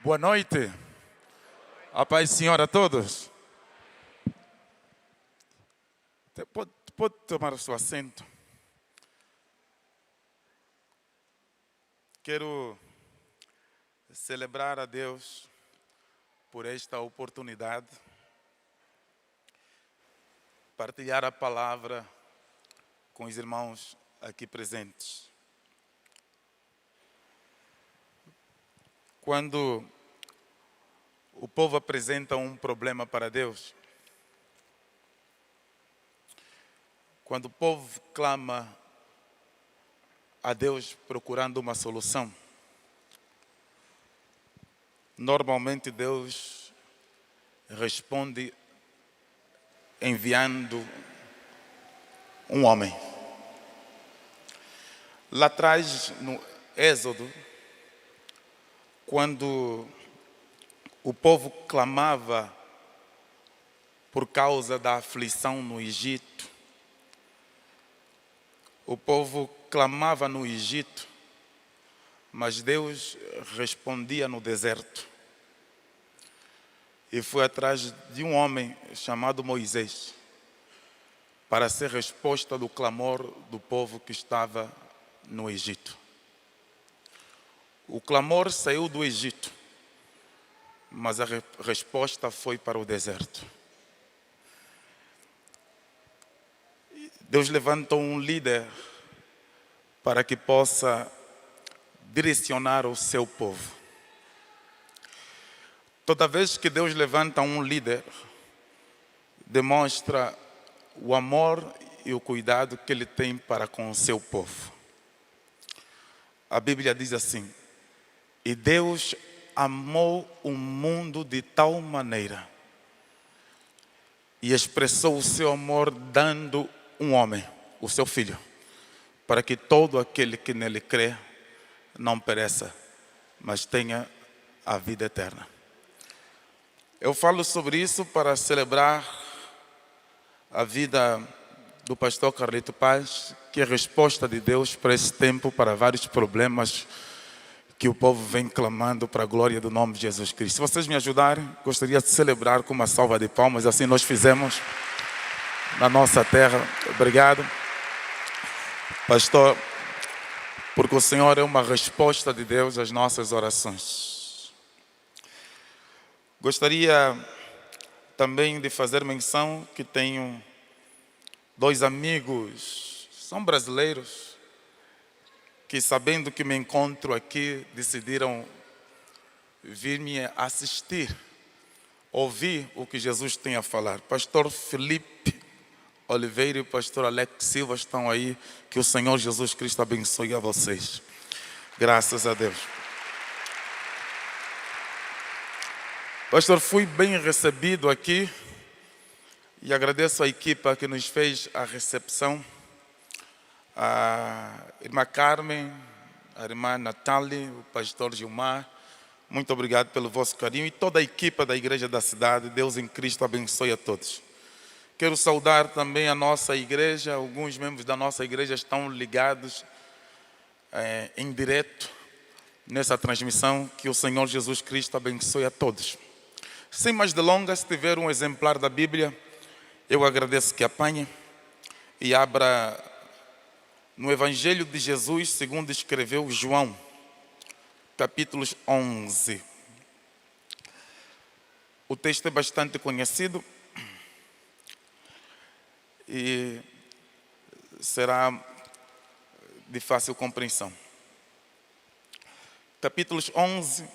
Boa noite. A paz do Senhor a todos. Pode tomar o seu assento. Quero celebrar a Deus por esta oportunidade, partilhar a palavra com os irmãos aqui presentes. Quando o povo apresenta um problema para Deus, quando o povo clama a Deus procurando uma solução, normalmente Deus responde enviando um homem. Lá atrás, no Êxodo, quando o povo clamava por causa da aflição no Egito, o povo clamava no Egito, mas Deus respondia no deserto. E foi atrás de um homem chamado Moisés para ser resposta do clamor do povo que estava no Egito. O clamor saiu do Egito, mas a resposta foi para o deserto. Deus levantou um líder para que possa direcionar o seu povo. Toda vez que Deus levanta um líder, demonstra o amor e o cuidado que Ele tem para com o seu povo. A Bíblia diz assim: e Deus amou o mundo de tal maneira e expressou o seu amor dando um homem, o seu filho, para que todo aquele que nele crê não pereça, mas tenha a vida eterna. Eu falo sobre isso para celebrar a vida do pastor Carlito Paz, que é a resposta de Deus para esse tempo, para vários problemas que o povo vem clamando para a glória do nome de Jesus Cristo. Se vocês me ajudarem, gostaria de celebrar com uma salva de palmas, assim nós fizemos na nossa terra. Obrigado, pastor, porque o Senhor é uma resposta de Deus às nossas orações. Gostaria também de fazer menção que tenho dois amigos, são brasileiros, que sabendo que me encontro aqui, decidiram vir me assistir, ouvir o que Jesus tem a falar. Pastor Felipe Oliveira e o pastor Alex Silva estão aí. Que o Senhor Jesus Cristo abençoe a vocês. Graças a Deus. Pastor, fui bem recebido aqui e agradeço a equipa que nos fez a recepção. A irmã Carmen, a irmã Natália, o pastor Gilmar, muito obrigado pelo vosso carinho e toda a equipa da Igreja da Cidade. Deus em Cristo abençoe a todos. Quero saudar também a nossa igreja. Alguns membros da nossa igreja estão ligados em direto nessa transmissão. Que o Senhor Jesus Cristo abençoe a todos. Sem mais delongas, se tiver um exemplar da Bíblia, eu agradeço que apanhe e abra no Evangelho de Jesus, segundo escreveu João, capítulos 11. O texto é bastante conhecido e será de fácil compreensão. Capítulos 11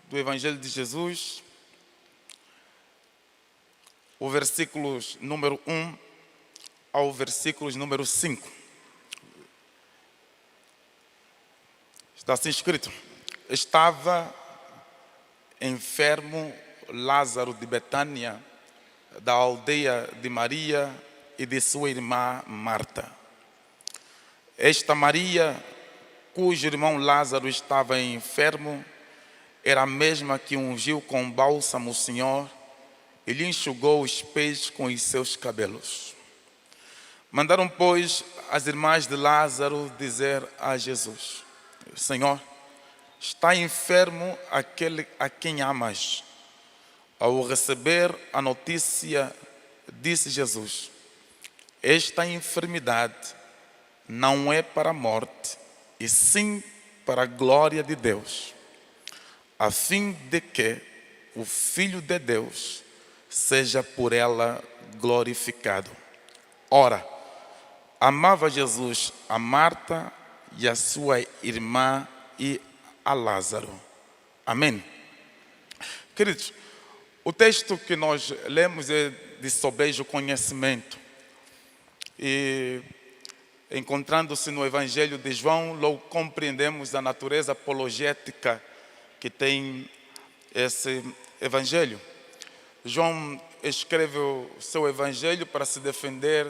do Evangelho de Jesus, o versículos número 1 ao versículos número 5. Está assim escrito: estava enfermo Lázaro de Betânia, da aldeia de Maria e de sua irmã Marta. Esta Maria, cujo irmão Lázaro estava enfermo, era a mesma que ungiu com bálsamo o Senhor e lhe enxugou os pés com os seus cabelos. Mandaram, pois, as irmãs de Lázaro dizer a Jesus: Senhor, Está enfermo aquele a quem amas. Ao receber a notícia, disse Jesus: esta enfermidade não é para a morte, e sim para a glória de Deus, a fim de que o Filho de Deus seja por ela glorificado. Ora, amava Jesus a Marta e a sua irmã e a Lázaro. Amém? Queridos, o texto que nós lemos é de sobejo conhecimento. E encontrando-se no Evangelho de João, logo compreendemos a natureza apologética que tem esse Evangelho. João escreve o seu Evangelho para se defender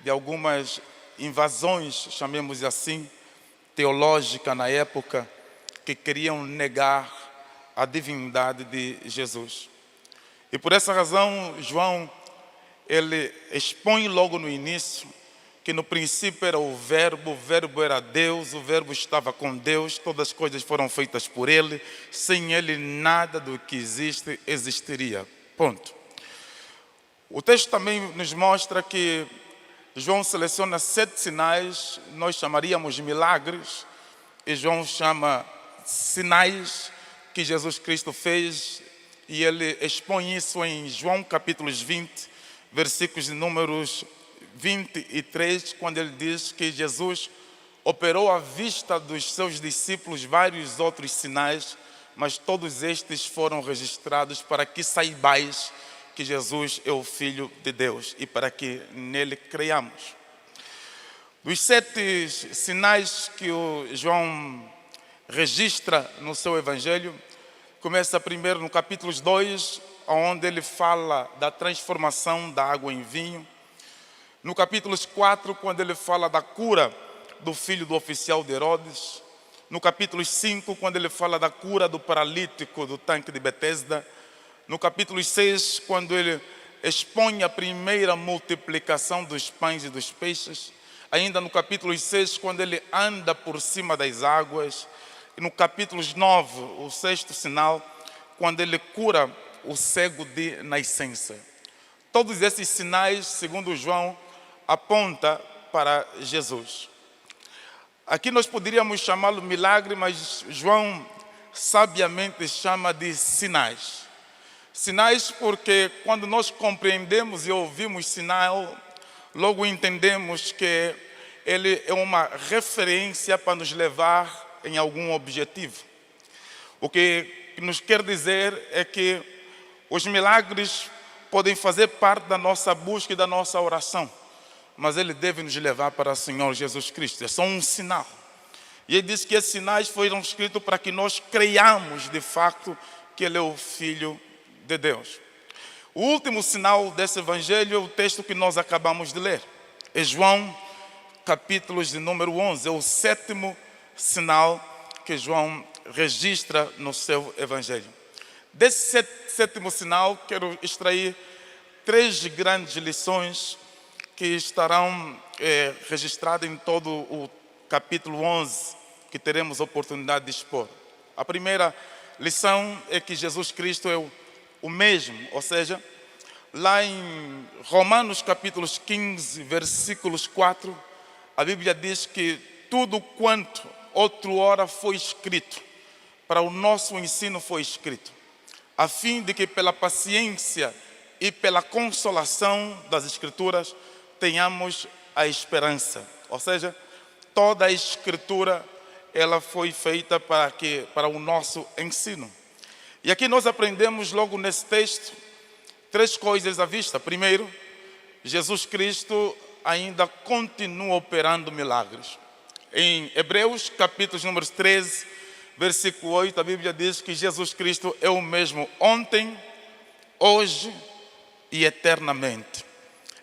de algumas invasões, chamemos assim, teológicas na época, que queriam negar a divindade de Jesus. E por essa razão, João, ele expõe logo no início que no princípio era o verbo era Deus, o verbo estava com Deus, todas as coisas foram feitas por ele, sem ele nada do que existe existiria. Ponto. O texto também nos mostra que João seleciona 7 sinais, nós chamaríamos milagres, e João chama sinais que Jesus Cristo fez, e ele expõe isso em João capítulos 20, versículos de números 23, quando ele diz que Jesus operou à vista dos seus discípulos vários outros sinais, mas todos estes foram registrados para que saibais que Jesus é o Filho de Deus e para que nele creiamos. Dos 7 sinais que o João registra no seu Evangelho, começa primeiro no capítulo 2, onde ele fala da transformação da água em vinho. No capítulo 4, quando ele fala da cura do filho do oficial de Herodes. No capítulo 5, quando ele fala da cura do paralítico do tanque de Betesda. No capítulo 6, quando ele expõe a primeira multiplicação dos pães e dos peixes. Ainda no capítulo 6, quando ele anda por cima das águas. E no capítulo 9, o 6º sinal, quando ele cura o cego de nascença. Todos esses sinais, segundo João, apontam para Jesus. Aqui nós poderíamos chamá-lo milagre, mas João sabiamente chama de sinais. Sinais porque quando nós compreendemos e ouvimos sinal, logo entendemos que ele é uma referência para nos levar em algum objetivo. O que nos quer dizer é que os milagres podem fazer parte da nossa busca e da nossa oração, mas ele deve nos levar para o Senhor Jesus Cristo. É só um sinal. E ele diz que esses sinais foram escritos para que nós creiamos de fato que ele é o Filho de Deus. O último sinal desse Evangelho é o texto que nós acabamos de ler. É João, capítulo de número 11. É o 7º sinal que João registra no seu Evangelho. Desse 7º sinal, quero extrair 3 grandes lições que estarão registradas em todo o capítulo 11, que teremos a oportunidade de expor. A primeira lição é que Jesus Cristo é o mesmo, ou seja, lá em Romanos capítulos 15, versículos 4, a Bíblia diz que tudo quanto outrora foi escrito, para o nosso ensino foi escrito, a fim de que pela paciência e pela consolação das Escrituras tenhamos a esperança. Ou seja, toda a Escritura ela foi feita para o nosso ensino. E aqui nós aprendemos logo nesse texto 3 coisas à vista. Primeiro, Jesus Cristo ainda continua operando milagres. Em Hebreus, capítulo número 13, versículo 8, a Bíblia diz que Jesus Cristo é o mesmo ontem, hoje e eternamente.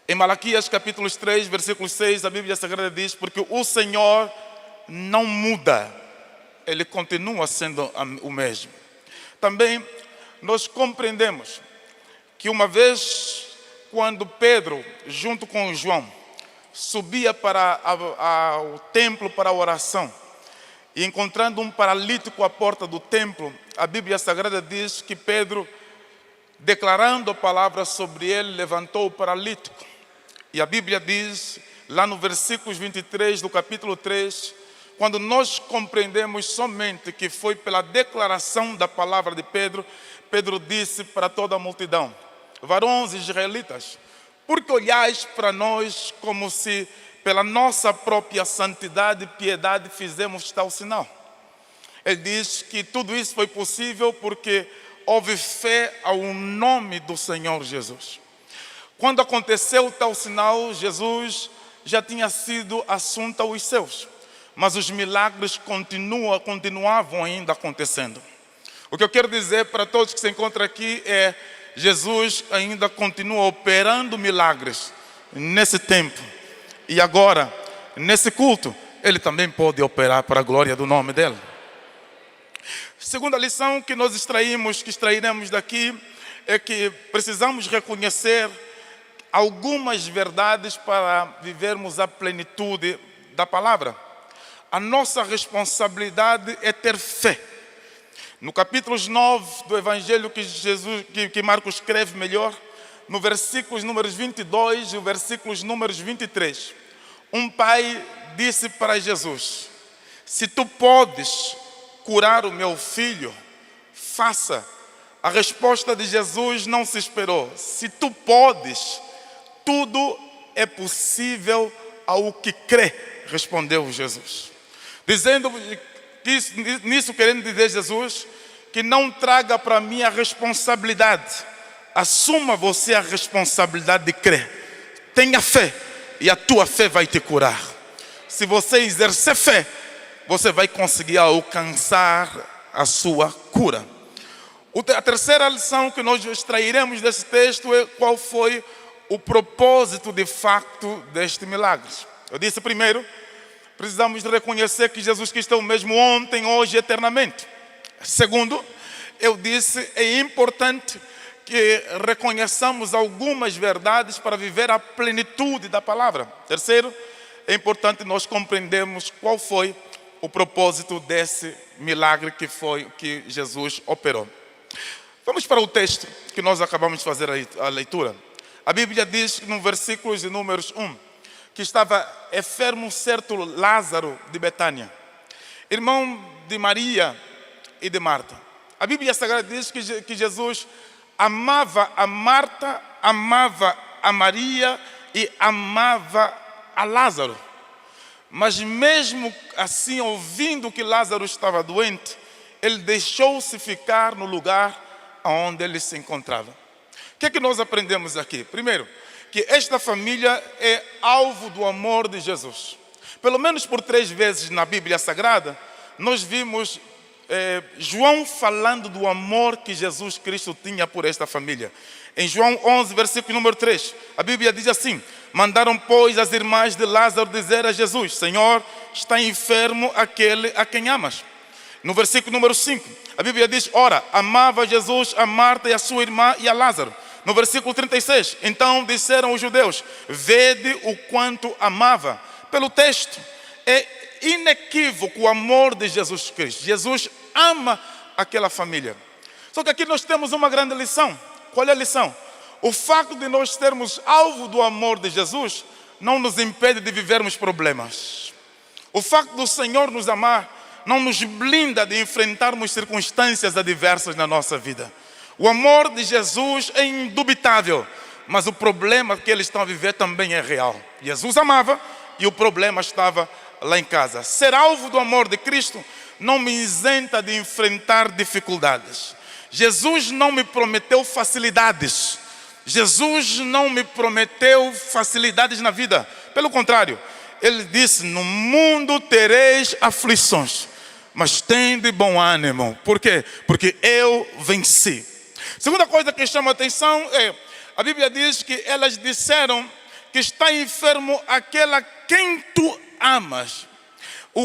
Em Malaquias, capítulo 3, versículo 6, a Bíblia Sagrada diz: porque o Senhor não muda, Ele continua sendo o mesmo. Também nós compreendemos que uma vez, quando Pedro, junto com João, subia para o templo para a oração, E encontrando um paralítico à porta do templo, a Bíblia Sagrada diz que Pedro, declarando a palavra sobre ele, levantou o paralítico. E a Bíblia diz, lá no versículo 23 do capítulo 3, quando nós compreendemos somente que foi pela declaração da palavra de Pedro, Pedro disse para toda a multidão: varões israelitas, por que olhais para nós como se pela nossa própria santidade e piedade fizemos tal sinal? Ele diz que tudo isso foi possível porque houve fé ao nome do Senhor Jesus. Quando aconteceu tal sinal, Jesus já tinha sido assunto aos céus, mas os milagres continuavam ainda acontecendo. O que eu quero dizer para todos que se encontram aqui é: Jesus ainda continua operando milagres nesse tempo. E agora, nesse culto, Ele também pode operar para a glória do nome dEle. Segunda lição que nós extrairemos daqui, é que precisamos reconhecer algumas verdades para vivermos a plenitude da palavra. A nossa responsabilidade é ter fé. No capítulo 9 do Evangelho que Marcos escreve melhor, no versículos números 22 e o versículos números 23, um pai disse para Jesus: se tu podes curar o meu filho, faça. A resposta de Jesus não se esperou. Se tu podes, tudo é possível ao que crê, respondeu Jesus. Dizendo que nisso querendo dizer Jesus, que não traga para mim a responsabilidade. Assuma você a responsabilidade de crer. Tenha fé e a tua fé vai te curar. Se você exercer fé, você vai conseguir alcançar a sua cura. A terceira lição que nós extrairemos desse texto é qual foi o propósito de facto deste milagre. Eu disse primeiro, precisamos reconhecer que Jesus Cristo é o mesmo ontem, hoje e eternamente. Segundo, eu disse, é importante que reconheçamos algumas verdades para viver a plenitude da palavra. Terceiro, é importante nós compreendermos qual foi o propósito desse milagre que Jesus operou. Vamos para o texto que nós acabamos de fazer a leitura. A Bíblia diz no versículo de números 1, que estava enfermo certo Lázaro de Betânia, irmão de Maria e de Marta. A Bíblia Sagrada diz que Jesus amava a Marta, amava a Maria e amava a Lázaro. Mas mesmo assim, ouvindo que Lázaro estava doente, ele deixou-se ficar no lugar onde ele se encontrava. O que é que nós aprendemos aqui? Primeiro, que esta família é alvo do amor de Jesus. Pelo menos por 3 vezes na Bíblia Sagrada, nós vimos João falando do amor que Jesus Cristo tinha por esta família. Em João 11, versículo número 3, a Bíblia diz assim: mandaram, pois, as irmãs de Lázaro dizer a Jesus: Senhor, está enfermo aquele a quem amas. No versículo número 5, a Bíblia diz: ora, amava Jesus a Marta e a sua irmã e a Lázaro. No versículo 36, então disseram os judeus: vede o quanto amava. Pelo texto, é inequívoco o amor de Jesus Cristo. Jesus ama aquela família. Só que aqui nós temos uma grande lição. Qual é a lição? O facto de nós sermos alvo do amor de Jesus não nos impede de vivermos problemas. O facto do Senhor nos amar não nos blinda de enfrentarmos circunstâncias adversas na nossa vida. O amor de Jesus é indubitável, mas o problema que eles estão a viver também é real. Jesus amava e o problema estava lá em casa. Ser alvo do amor de Cristo não me isenta de enfrentar dificuldades. Jesus não me prometeu facilidades. Jesus não me prometeu facilidades na vida. Pelo contrário, Ele disse: no mundo tereis aflições, mas tende bom ânimo. Por quê? Porque eu venci. Segunda coisa que chama a atenção é, a Bíblia diz que elas disseram que está enfermo aquele a quem tu amas.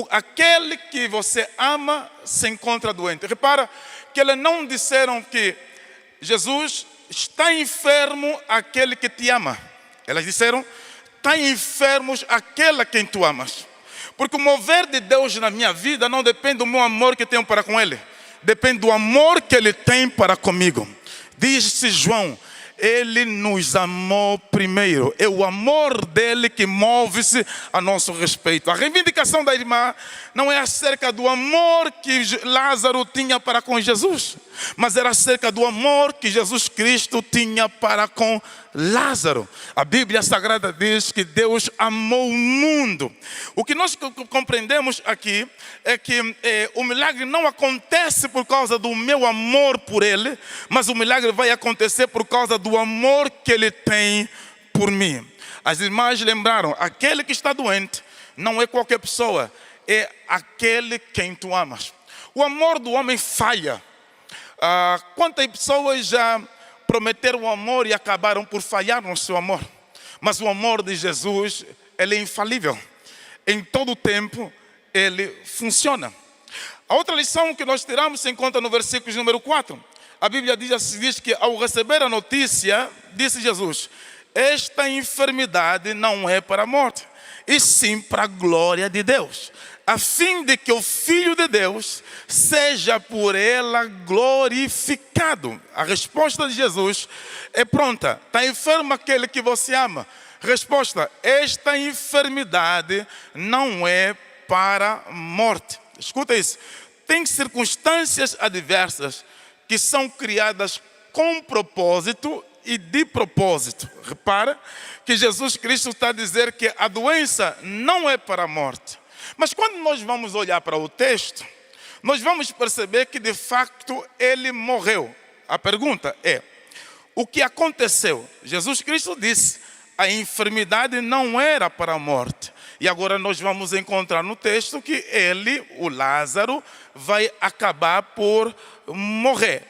Aquele que você ama se encontra doente. Repara que elas não disseram que Jesus está enfermo aquele que te ama. Elas disseram: está enfermo aquele a quem tu amas. Porque o mover de Deus na minha vida não depende do meu amor que tenho para com Ele. Depende do amor que Ele tem para comigo. Diz-se João, Ele nos amou primeiro. É o amor dele que move-se a nosso respeito. A reivindicação da irmã não é acerca do amor que Lázaro tinha para com Jesus, mas era acerca do amor que Jesus Cristo tinha para com Lázaro. A Bíblia Sagrada diz que Deus amou o mundo. O que nós compreendemos aqui é que o milagre não acontece por causa do meu amor por Ele, mas o milagre vai acontecer por causa do amor que Ele tem por mim. As irmãs lembraram, aquele que está doente não é qualquer pessoa, é aquele quem tu amas. O amor do homem falha. Quantas pessoas já prometeram o amor e acabaram por falhar no seu amor? Mas o amor de Jesus, ele é infalível. Em todo o tempo, ele funciona. A outra lição que nós tiramos se encontra no versículo número 4. A Bíblia diz que ao receber a notícia, disse Jesus, esta enfermidade não é para a morte, e sim para a glória de Deus, a fim de que o Filho de Deus seja por ela glorificado. A resposta de Jesus é pronta. Está enfermo aquele que você ama? Resposta, esta enfermidade não é para a morte. Escuta isso. Tem circunstâncias adversas que são criadas com propósito e de propósito. Repara que Jesus Cristo está a dizer que a doença não é para a morte. Mas quando nós vamos olhar para o texto, nós vamos perceber que de facto ele morreu. A pergunta é, o que aconteceu? Jesus Cristo disse, a enfermidade não era para a morte. E agora nós vamos encontrar no texto que ele, o Lázaro, vai acabar por morrer.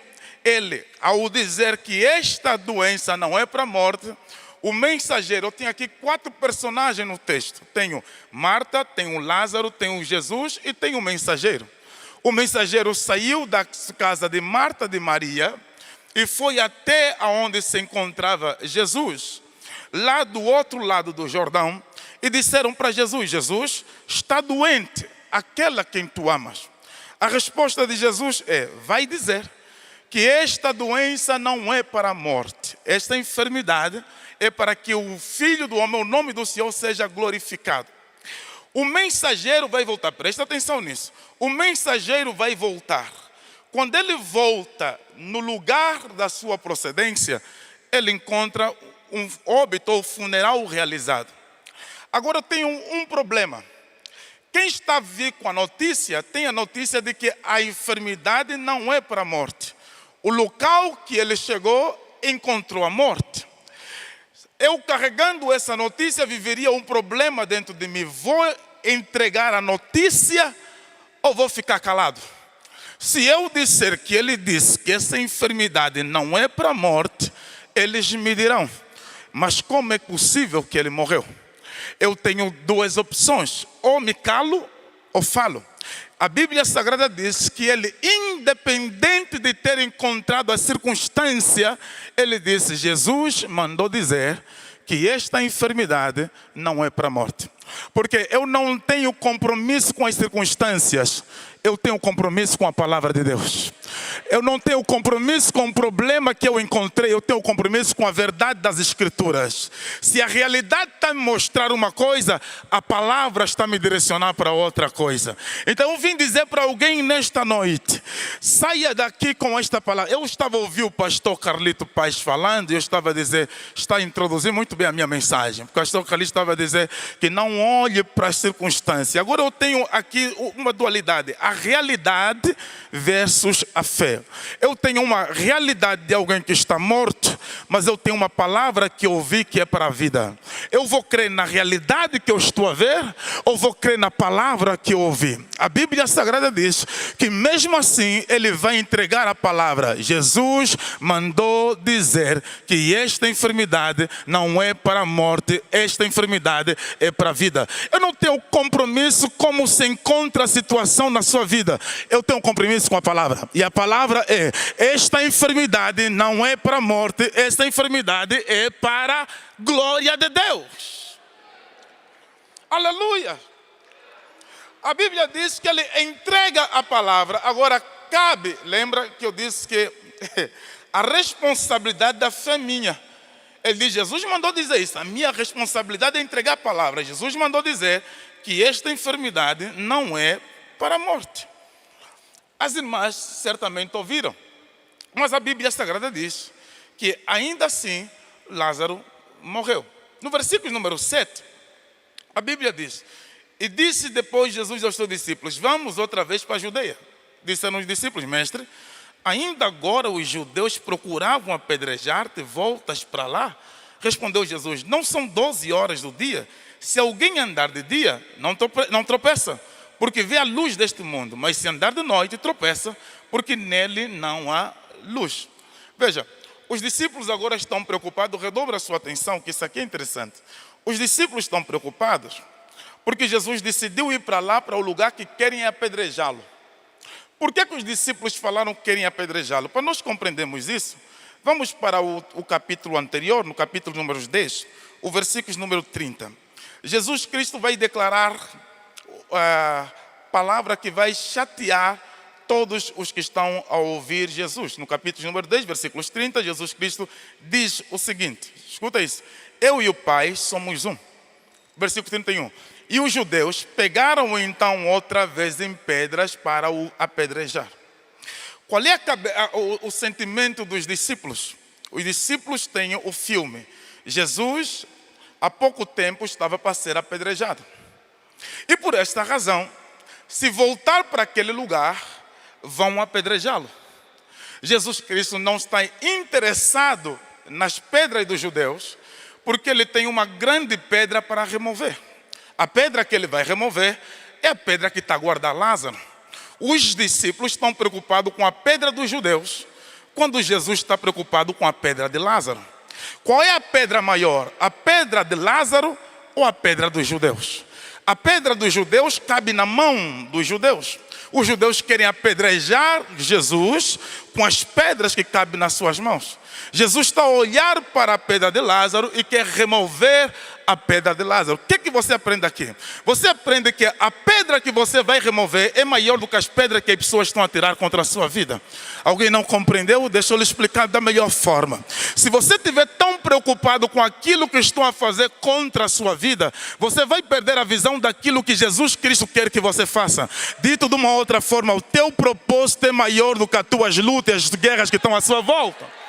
Ele, ao dizer que esta doença não é para a morte, o mensageiro, eu tenho aqui 4 personagens no texto. Tenho Marta, tenho Lázaro, tenho Jesus e tenho o mensageiro. O mensageiro saiu da casa de Marta, de Maria, e foi até onde se encontrava Jesus, lá do outro lado do Jordão, e disseram para Jesus, Jesus está doente, aquela quem tu amas. A resposta de Jesus é, vai dizer que esta doença não é para a morte, esta enfermidade é para que o Filho do Homem, o nome do Senhor, seja glorificado. O mensageiro vai voltar, presta atenção nisso. O mensageiro vai voltar. Quando ele volta no lugar da sua procedência, ele encontra um óbito ou funeral realizado. Agora eu tenho um problema. Quem está a vir com a notícia, tem a notícia de que a enfermidade não é para a morte. O local que ele chegou, encontrou a morte. Eu carregando essa notícia, viveria um problema dentro de mim. Vou entregar a notícia ou vou ficar calado? Se eu disser que ele disse que essa enfermidade não é para a morte, eles me dirão, mas como é possível que ele morreu? Eu tenho 2 opções, ou me calo ou falo. A Bíblia Sagrada diz que ele, independente de ter encontrado a circunstância, ele disse, Jesus mandou dizer que esta enfermidade não é para a morte. Porque eu não tenho compromisso com as circunstâncias, eu tenho compromisso com a palavra de Deus. Eu não tenho compromisso com o problema que eu encontrei, eu tenho compromisso com a verdade das Escrituras. Se a realidade está me mostrar uma coisa, a palavra está me direcionar para outra coisa. Então eu vim dizer para alguém nesta noite, saia daqui com esta palavra. Eu estava a ouvir o pastor Carlito Paz falando, e eu estava a dizer, está a introduzir muito bem a minha mensagem. O pastor Carlito estava a dizer que não olhe para as circunstâncias. Agora eu tenho aqui uma dualidade, a realidade versus a fé. Eu tenho uma realidade de alguém que está morto, mas eu tenho uma palavra que eu ouvi que é para a vida. Eu vou crer na realidade que eu estou a ver, ou vou crer na palavra que eu ouvi? A Bíblia Sagrada diz que mesmo assim ele vai entregar a palavra. Jesus mandou dizer que esta enfermidade não é para a morte, esta enfermidade é para a vida. Eu não tenho compromisso como se encontra a situação na sua vida. Eu tenho compromisso com a palavra. E a palavra é, esta enfermidade não é para a morte, esta enfermidade é para a glória de Deus. Aleluia. A Bíblia diz que ele entrega a palavra. Agora, cabe, lembra que eu disse que a responsabilidade da fé é minha. Ele diz, Jesus mandou dizer isso, a minha responsabilidade é entregar a palavra. Jesus mandou dizer que esta enfermidade não é para a morte. As irmãs certamente ouviram, mas a Bíblia Sagrada diz que ainda assim Lázaro morreu. No versículo número 7, a Bíblia diz, e disse depois Jesus aos seus discípulos, vamos outra vez para a Judeia. Disseram os discípulos, mestre, ainda agora os judeus procuravam apedrejar-te, voltas para lá? Respondeu Jesus, não são 12 horas do dia? Se alguém andar de dia, não tropeça, porque vê a luz deste mundo. Mas se andar de noite, tropeça, porque nele não há luz. Veja, os discípulos agora estão preocupados, redobra a sua atenção, que isso aqui é interessante. Os discípulos estão preocupados, porque Jesus decidiu ir para lá, para o lugar que querem apedrejá-lo. Por que os discípulos falaram que querem apedrejá-lo? Para nós compreendermos isso, vamos para o capítulo anterior, no capítulo número 10, o versículo número 30. Jesus Cristo vai declarar a palavra que vai chatear todos os que estão a ouvir Jesus. No capítulo número 10, versículos 30, Jesus Cristo diz o seguinte, escuta isso, eu e o Pai somos um. Versículo 31. E os judeus pegaram então outra vez em pedras para o apedrejar. Qual é o sentimento dos discípulos? Os discípulos têm o filme. Jesus, há pouco tempo, estava para ser apedrejado. E por esta razão, se voltar para aquele lugar, vão apedrejá-lo. Jesus Cristo não está interessado nas pedras dos judeus, porque ele tem uma grande pedra para remover. A pedra que ele vai remover é a pedra que está a guardar Lázaro. Os discípulos estão preocupados com a pedra dos judeus, quando Jesus está preocupado com a pedra de Lázaro. Qual é a pedra maior? A pedra de Lázaro ou a pedra dos judeus? A pedra dos judeus cabe na mão dos judeus. Os judeus querem apedrejar Jesus com as pedras que cabem nas suas mãos. Jesus está a olhar para a pedra de Lázaro e quer remover a pedra de Lázaro. O que você aprende aqui? Você aprende que a pedra que você vai remover é maior do que as pedras que as pessoas estão a tirar contra a sua vida. Alguém não compreendeu? Deixa eu lhe explicar da melhor forma. Se você estiver tão preocupado com aquilo que estão a fazer contra a sua vida, você vai perder a visão daquilo que Jesus Cristo quer que você faça. Dito de uma outra forma, o teu propósito é maior do que as tuas lutas, as guerras que estão à sua volta.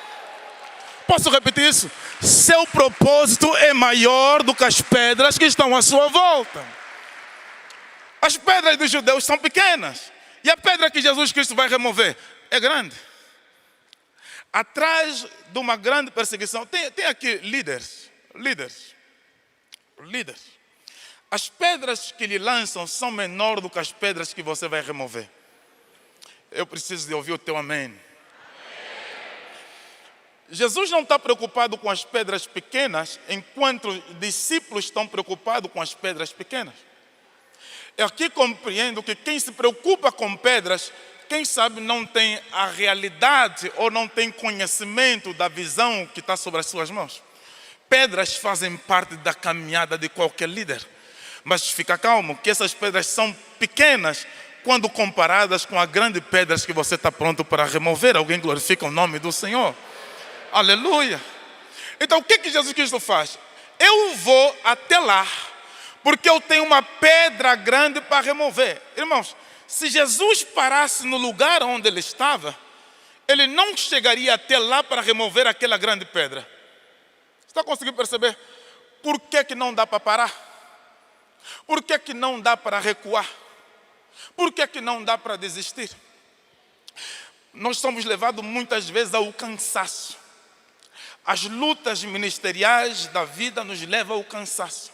Posso repetir isso? Seu propósito é maior do que as pedras que estão à sua volta. As pedras dos judeus são pequenas. E a pedra que Jesus Cristo vai remover é grande. Atrás de uma grande perseguição, tem aqui líderes. As pedras que lhe lançam são menores do que as pedras que você vai remover. Eu preciso de ouvir o teu amém. Jesus não está preocupado com as pedras pequenas, enquanto os discípulos estão preocupados com as pedras pequenas. Eu aqui compreendo que quem se preocupa com pedras, quem sabe não tem a realidade ou não tem conhecimento da visão que está sobre as suas mãos. Pedras fazem parte da caminhada de qualquer líder. Mas fica calmo, que essas pedras são pequenas quando comparadas com as grandes pedras que você está pronto para remover. Alguém glorifica o nome do Senhor. Aleluia. Então o que Jesus Cristo faz? Eu vou até lá, porque eu tenho uma pedra grande para remover. Irmãos, se Jesus parasse no lugar onde ele estava, ele não chegaria até lá para remover aquela grande pedra. Você está conseguindo perceber? Por que não dá para parar? Por que não dá para recuar? Por que não dá para desistir? Nós somos levados muitas vezes ao cansaço. As lutas ministeriais da vida nos levam ao cansaço.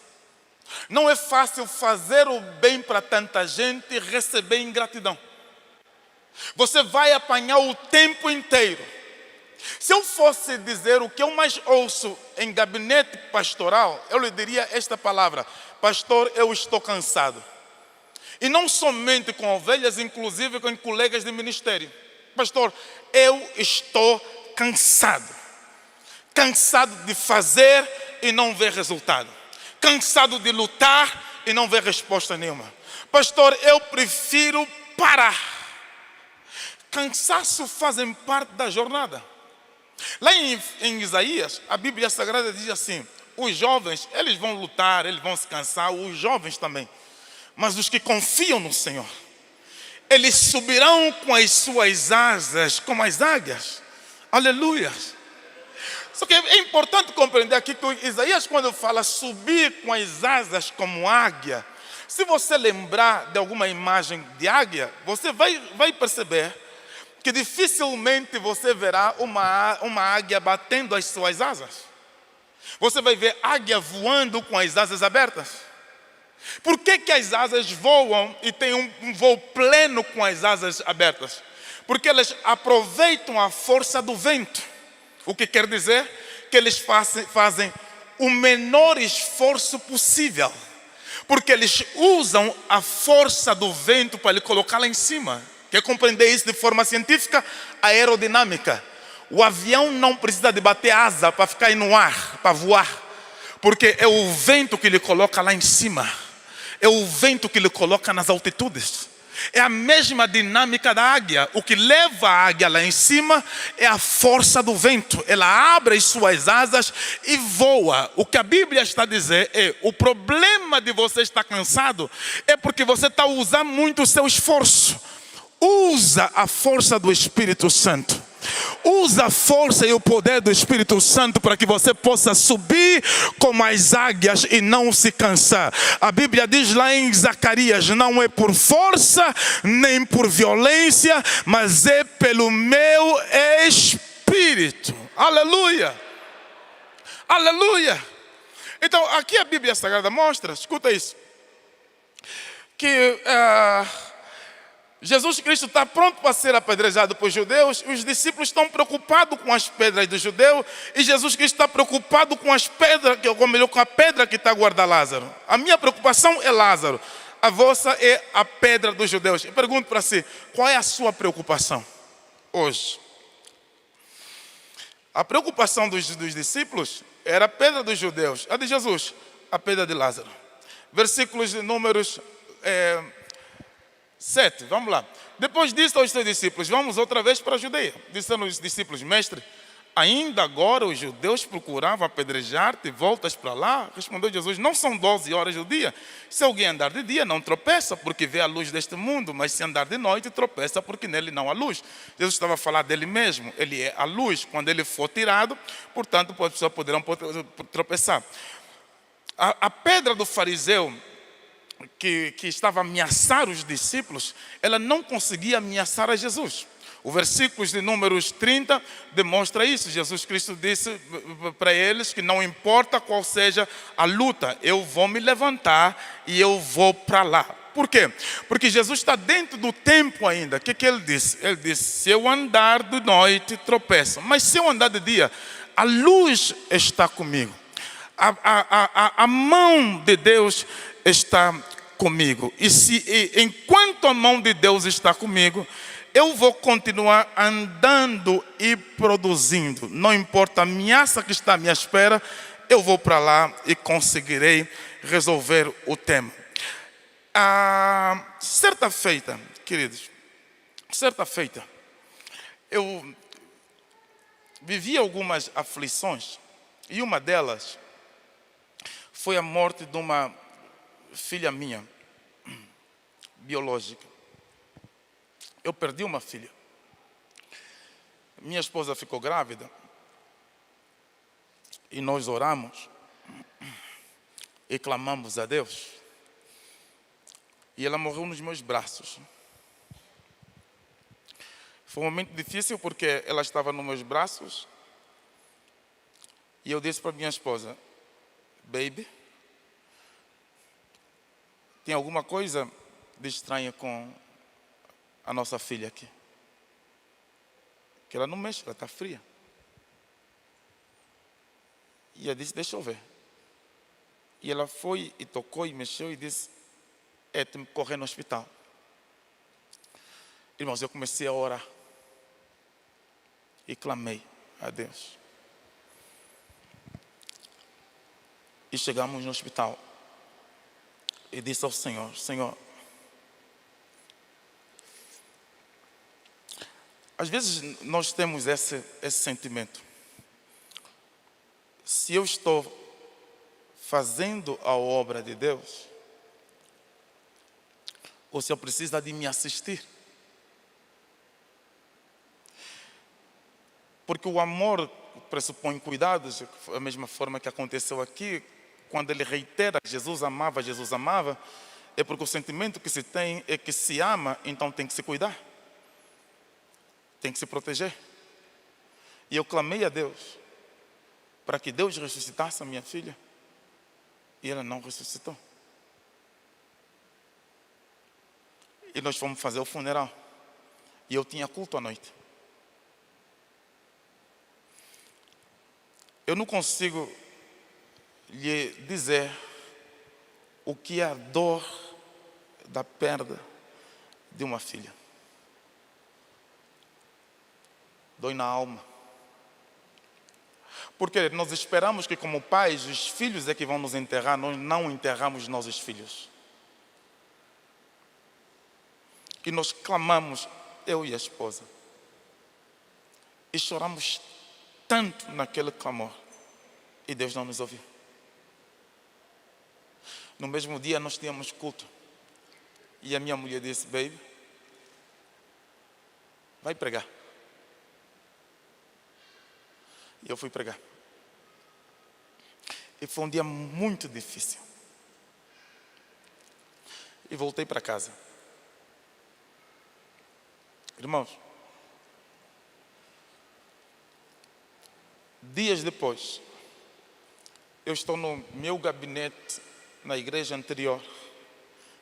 Não é fácil fazer o bem para tanta gente e receber ingratidão. Você vai apanhar o tempo inteiro. Se eu fosse dizer o que eu mais ouço em gabinete pastoral, eu lhe diria esta palavra: pastor, eu estou cansado. E não somente com ovelhas, inclusive com colegas de ministério. Pastor, eu estou cansado. Cansado de fazer e não ver resultado. Cansado de lutar e não vê resposta nenhuma. Pastor, eu prefiro parar. Cansaço fazem parte da jornada. Lá em Isaías, a Bíblia Sagrada diz assim: os jovens, eles vão lutar, eles vão se cansar, os jovens também. Mas os que confiam no Senhor, eles subirão com as suas asas, como as águias. Aleluia. Só que é importante compreender aqui que Isaías, quando fala subir com as asas como águia, se você lembrar de alguma imagem de águia, você vai perceber que dificilmente você verá uma águia batendo as suas asas. Você vai ver águia voando com as asas abertas. Por que as asas voam e têm um voo pleno com as asas abertas? Porque elas aproveitam a força do vento. O que quer dizer que eles fazem o menor esforço possível. Porque eles usam a força do vento para lhe colocar lá em cima. Quer compreender isso de forma científica? Aerodinâmica. O avião não precisa de bater asa para ficar aí no ar, para voar. Porque é o vento que lhe coloca lá em cima. É o vento que lhe coloca nas altitudes. É a mesma dinâmica da águia. O que leva a águia lá em cima é a força do vento. Ela abre as suas asas e voa. O que a Bíblia está a dizer é: o problema de você estar cansado é porque você está usando muito o seu esforço. Usa a força do Espírito Santo. Usa a força e o poder do Espírito Santo para que você possa subir como as águias e não se cansar. A Bíblia diz lá em Zacarias: não é por força nem por violência, mas é pelo meu Espírito. Aleluia! Aleluia! Então aqui a Bíblia Sagrada mostra, escuta isso, que Jesus Cristo está pronto para ser apedrejado por judeus. Os discípulos estão preocupados com as pedras dos judeus. E Jesus Cristo está preocupado com as pedras, ou melhor, com a pedra que está a guardar Lázaro. A minha preocupação é Lázaro. A vossa é a pedra dos judeus. Eu pergunto para si: qual é a sua preocupação hoje? A preocupação dos discípulos era a pedra dos judeus. A de Jesus, a pedra de Lázaro. Versículos de Números 7, vamos lá. Depois disse aos seus discípulos: vamos outra vez para a Judeia. Disseram os discípulos: mestre, ainda agora os judeus procuravam apedrejar-te e voltas para lá? Respondeu Jesus: não são 12 horas do dia? Se alguém andar de dia não tropeça, porque vê a luz deste mundo, mas se andar de noite tropeça, porque nele não há luz. Jesus estava a falar dele mesmo. Ele é a luz. Quando ele for tirado, portanto, as pessoas poderão tropeçar. A pedra do fariseu que estava a ameaçar os discípulos, ela não conseguia ameaçar a Jesus. O versículo de Números 30 demonstra isso. Jesus Cristo disse para eles que não importa qual seja a luta, eu vou me levantar e eu vou para lá. Por quê? Porque Jesus está dentro do tempo ainda. O que ele disse? Ele disse: se eu andar de noite, tropeço. Mas se eu andar de dia, a luz está comigo. A mão de Deus está comigo. Enquanto a mão de Deus está comigo, eu vou continuar andando e produzindo. Não importa a ameaça que está à minha espera, eu vou para lá e conseguirei resolver o tema. Certa feita, queridos, eu vivi algumas aflições, e uma delas foi a morte de uma filha minha, biológica. Eu perdi uma filha. Minha esposa ficou grávida e nós oramos e clamamos a Deus. E ela morreu nos meus braços. Foi um momento difícil porque ela estava nos meus braços e eu disse para minha esposa: baby, tem alguma coisa de estranha com a nossa filha aqui? Que ela não mexe, ela está fria. E eu disse: deixa eu ver. E ela foi e tocou e mexeu e disse: tem que correr no hospital. Irmãos, eu comecei a orar e clamei a Deus. E chegamos no hospital. e disse ao Senhor: Senhor, às vezes nós temos esse sentimento. Se eu estou fazendo a obra de Deus, ou se eu preciso de me assistir. Porque o amor pressupõe cuidados, da mesma forma que aconteceu aqui, quando ele reitera que Jesus amava, é porque o sentimento que se tem é que se ama, então tem que se cuidar, tem que se proteger. E eu clamei a Deus para que Deus ressuscitasse a minha filha, e ela não ressuscitou. E nós fomos fazer o funeral, e eu tinha culto à noite. Eu não consigo lhe dizer o que é a dor da perda de uma filha. Dói na alma. Porque nós esperamos que, como pais, os filhos é que vão nos enterrar, nós não enterramos nossos filhos. Que nós clamamos, eu e a esposa, e choramos tanto naquele clamor, e Deus não nos ouviu. No mesmo dia nós tínhamos culto, e a minha mulher disse: baby, vai pregar. E eu fui pregar. E foi um dia muito difícil. E voltei para casa. Irmãos, dias depois, eu estou no meu gabinete na igreja anterior,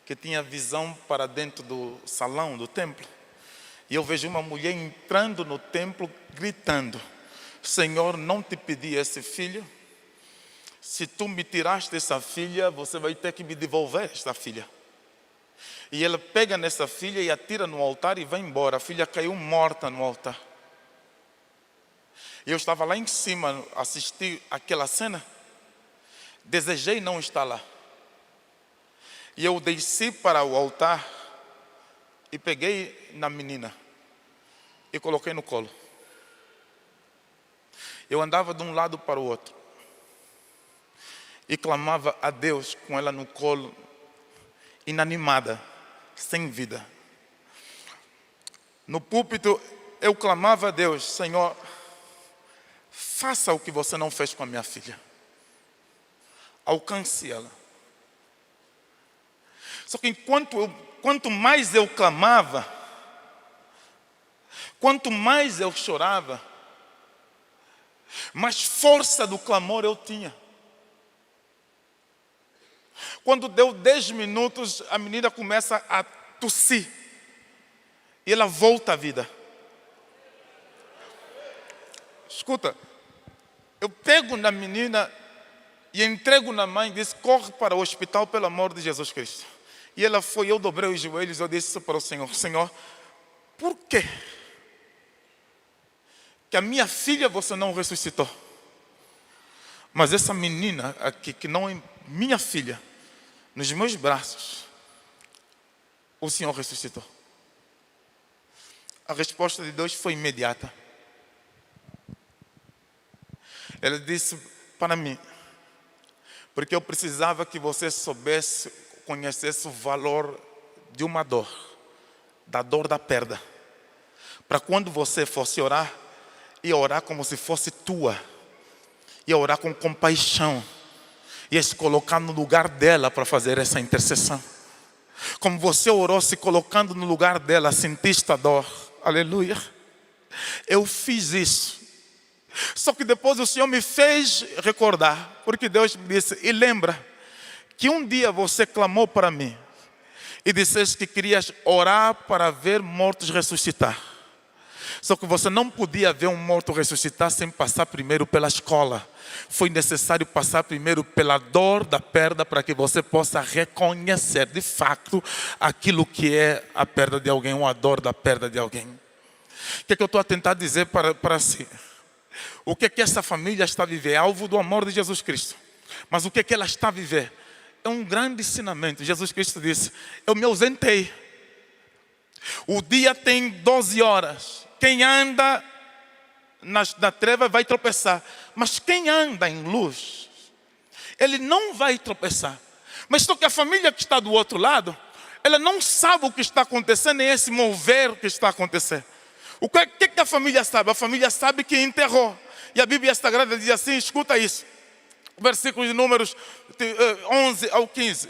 que tinha visão para dentro do salão do templo, e eu vejo uma mulher entrando no templo gritando: Senhor, não te pedi esse filho, se tu me tiraste essa filha, você vai ter que me devolver esta filha. E ela pega nessa filha e atira no altar e vai embora. A filha caiu morta no altar. Eu estava lá em cima, assisti aquela cena, desejei não estar lá. E eu desci para o altar e peguei na menina e coloquei no colo. Eu andava de um lado para o outro e clamava a Deus com ela no colo, inanimada, sem vida. No púlpito eu clamava a Deus: Senhor, faça o que você não fez com a minha filha. Alcance ela. Só que quanto mais eu clamava, quanto mais eu chorava, mais força do clamor eu tinha. Quando deu 10 minutos, a menina começa a tossir. E ela volta à vida. Escuta, eu pego na menina e entrego na mãe e disse: corre para o hospital pelo amor de Jesus Cristo. E ela foi, eu dobrei os joelhos, eu disse para o Senhor: Senhor, por quê que a minha filha você não ressuscitou? Mas essa menina aqui, que não é minha filha, nos meus braços, o Senhor ressuscitou. A resposta de Deus foi imediata. Ele disse para mim: porque eu precisava que você soubesse, conhecesse o valor de uma dor, da dor da perda, para quando você fosse orar, ia orar como se fosse tua, ia orar com compaixão, ia se colocar no lugar dela para fazer essa intercessão. Como você orou se colocando no lugar dela, sentiste a dor. Aleluia. Eu fiz isso. Só que depois o Senhor me fez recordar, porque Deus me disse: e lembra que um dia você clamou para mim e disseste que querias orar para ver mortos ressuscitar. Só que você não podia ver um morto ressuscitar sem passar primeiro pela escola. Foi necessário passar primeiro pela dor da perda para que você possa reconhecer de fato aquilo que é a perda de alguém, ou a dor da perda de alguém. O que é que eu estou a tentar dizer para si? O que é que essa família está a viver? É alvo do amor de Jesus Cristo. Mas o que é que ela está a viver? é um grande ensinamento. Jesus Cristo disse, eu me ausentei. O dia tem 12 horas. Quem anda na treva vai tropeçar. Mas quem anda em luz, ele não vai tropeçar. Mas só que a família que está do outro lado, ela não sabe o que está acontecendo, nem esse mover que está acontecendo. O que a família sabe? A família sabe que enterrou. E a Bíblia Sagrada diz assim, escuta isso. Versículos de Números 11 ao 15.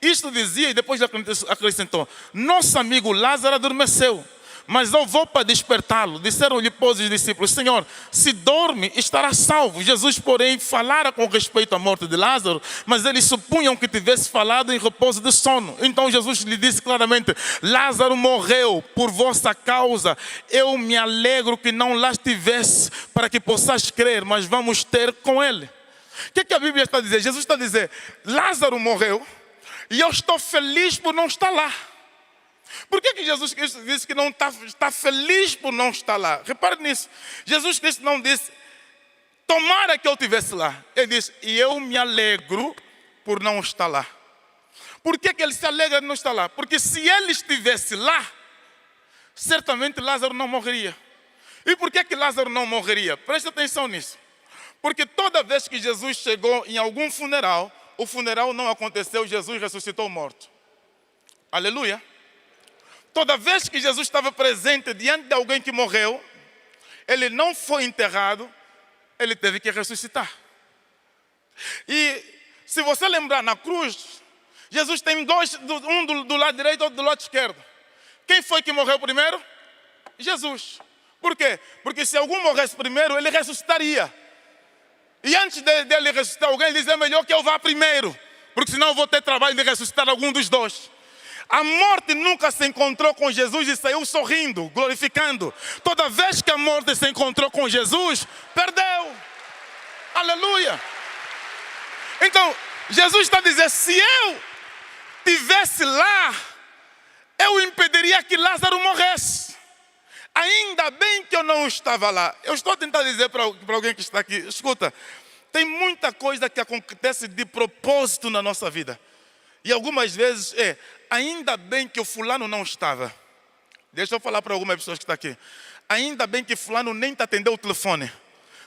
Isto dizia e depois acrescentou, nosso amigo Lázaro adormeceu, mas eu vou para despertá-lo. Disseram-lhe, pois, os discípulos, Senhor, se dorme, estará salvo. Jesus, porém, falara com respeito à morte de Lázaro, mas eles supunham que tivesse falado em repouso de sono. Então Jesus lhe disse claramente, Lázaro morreu por vossa causa. Eu me alegro que não lá estivesse, para que possais crer, mas vamos ter com ele. O que a Bíblia está a dizer? Jesus está a dizer, Lázaro morreu, e eu estou feliz por não estar lá. Por que Jesus Cristo disse que não está feliz por não estar lá? Repare nisso. Jesus Cristo não disse, tomara que eu estivesse lá. Ele disse, e eu me alegro por não estar lá. Por que ele se alegra de não estar lá? Porque se ele estivesse lá, certamente Lázaro não morreria. E por que Lázaro não morreria? Preste atenção nisso. Porque toda vez que Jesus chegou em algum funeral, o funeral não aconteceu, Jesus ressuscitou morto. Aleluia. Toda vez que Jesus estava presente diante de alguém que morreu, ele não foi enterrado, ele teve que ressuscitar. E se você lembrar na cruz, Jesus tem dois, um do lado direito e outro do lado esquerdo. Quem foi que morreu primeiro? Jesus. Por quê? Porque se algum morresse primeiro, ele ressuscitaria. E antes dele ressuscitar alguém, ele diz, é melhor que eu vá primeiro, porque senão eu vou ter trabalho de ressuscitar algum dos dois. A morte nunca se encontrou com Jesus e saiu sorrindo, glorificando. Toda vez que a morte se encontrou com Jesus, perdeu. Aleluia. Então, Jesus está dizendo, se eu estivesse lá, eu impediria que Lázaro morresse. Ainda bem que eu não estava lá. Eu estou tentando dizer para alguém que está aqui, escuta, tem muita coisa que acontece de propósito na nossa vida. E algumas vezes ainda bem que o fulano não estava. Deixa eu falar para algumas pessoas que estão aqui. Ainda bem que fulano nem te atendeu o telefone.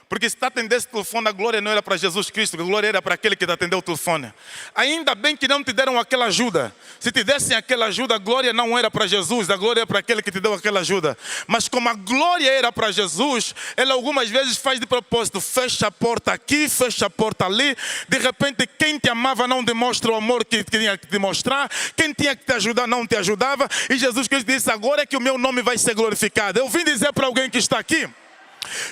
Porque se está atendendo esse telefone, a glória não era para Jesus Cristo, a glória era para aquele que te atendeu o telefone. Ainda bem que não te deram aquela ajuda. Se te dessem aquela ajuda, a glória não era para Jesus, a glória era para aquele que te deu aquela ajuda. Mas como a glória era para Jesus, ela algumas vezes faz de propósito, fecha a porta aqui, fecha a porta ali. De repente, quem te amava não demonstra o amor que tinha que te mostrar. Quem tinha que te ajudar não te ajudava. E Jesus Cristo disse, agora é que o meu nome vai ser glorificado. Eu vim dizer para alguém que está aqui,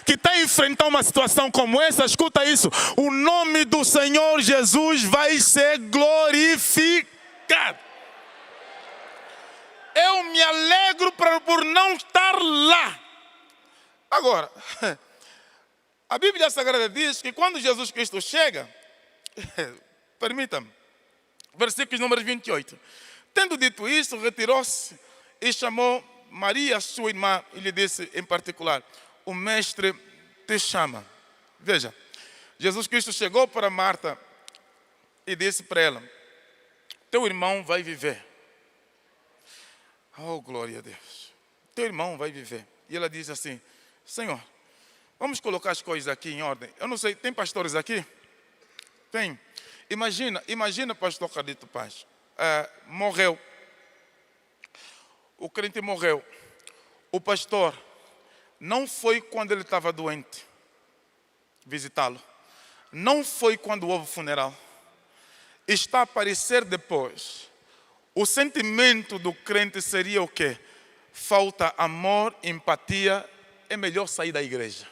que está a enfrentar uma situação como essa, escuta isso, o nome do Senhor Jesus vai ser glorificado. Eu me alegro por não estar lá. Agora, a Bíblia Sagrada diz que quando Jesus Cristo chega, permita-me, versículos números 28. Tendo dito isso, retirou-se e chamou Maria, sua irmã, e lhe disse em particular, o mestre te chama. Veja, Jesus Cristo chegou para Marta e disse para ela, teu irmão vai viver. Oh, glória a Deus. Teu irmão vai viver. E ela diz assim, Senhor, vamos colocar as coisas aqui em ordem. Eu não sei, tem pastores aqui? Tem. Imagina pastor Carlito Paz. Morreu. O crente morreu. O pastor não foi quando ele estava doente visitá-lo. Não foi quando houve funeral. Está a aparecer depois. O sentimento do crente seria o quê? Falta amor, empatia. É melhor sair da igreja.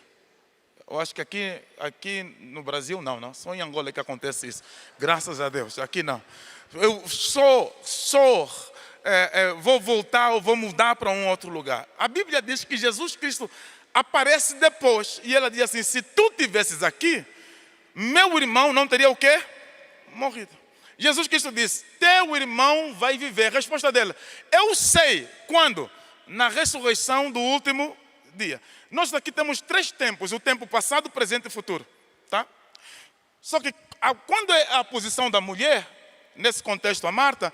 Eu acho que aqui no Brasil não. Só em Angola que acontece isso. Graças a Deus. Aqui não. Eu vou voltar ou vou mudar para um outro lugar. A Bíblia diz que Jesus Cristo aparece depois. E ela diz assim, se tu estivesses aqui, meu irmão não teria o quê? Morrido. Jesus Cristo disse, teu irmão vai viver. A resposta dela, eu sei. Quando? Na ressurreição do último dia. Nós aqui temos 3 tempos, o tempo passado, presente e futuro. Tá? Só que quando é a posição da mulher, nesse contexto, a Marta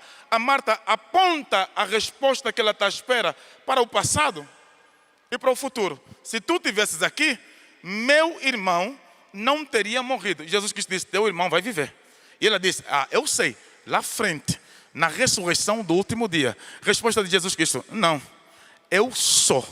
aponta a resposta que ela está à espera para o passado e para o futuro. Se tu estivesses aqui, meu irmão não teria morrido. Jesus Cristo disse, teu irmão vai viver. E ela disse, eu sei, lá frente, na ressurreição do último dia. Resposta de Jesus Cristo, não, eu sou